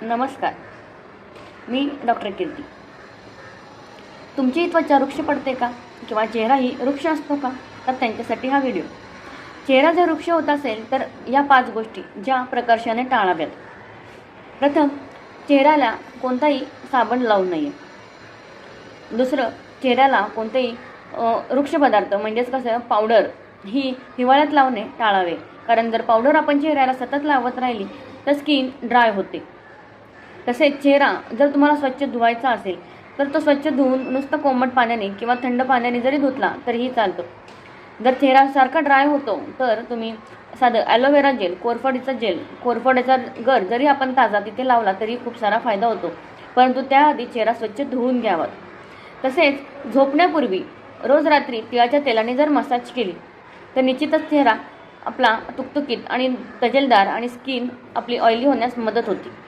नमस्कार, मी डॉक्टर कीर्ती. तुमची त्वचा वृक्ष पडते का किंवा चेहराही वृक्ष असतो का? तर त्यांच्यासाठी हा व्हिडिओ. चेहरा जर वृक्ष होत असेल तर या 5 गोष्टी ज्या प्रकर्षाने टाळाव्यात. प्रथम, चेहऱ्याला कोणताही साबण लावू नये. दुसरं, चेहऱ्याला कोणतेही वृक्ष पदार्थ म्हणजेच कसं पावडर ही हिवाळ्यात लावणे टाळावे, कारण जर पावडर आपण चेहऱ्याला सतत लावत राहिली तर स्किन ड्राय होते. तसेच चेहरा जर तुम्हाला स्वच्छ धुवायचा असेल तर तो स्वच्छ धुवून नुसतं कोमट पाण्याने किंवा थंड पाण्याने जरी धुतला तरीही चालतो. जर चेहरा सारखा ड्राय होतो तर तुम्ही साधं ॲलोवेरा जेल, कोरफडीचा गर जरी आपण ताजा तिथे लावला तरी खूप सारा फायदा होतो, परंतु त्याआधी चेहरा स्वच्छ धुवून घ्यावा. तसेच झोपण्यापूर्वी रोज रात्री तिळाच्या तेलाने जर मसाज केली तर निश्चितच चेहरा आपला तुकतुकीत आणि तजेलदार आणि स्किन आपली ऑइली होण्यास मदत होते.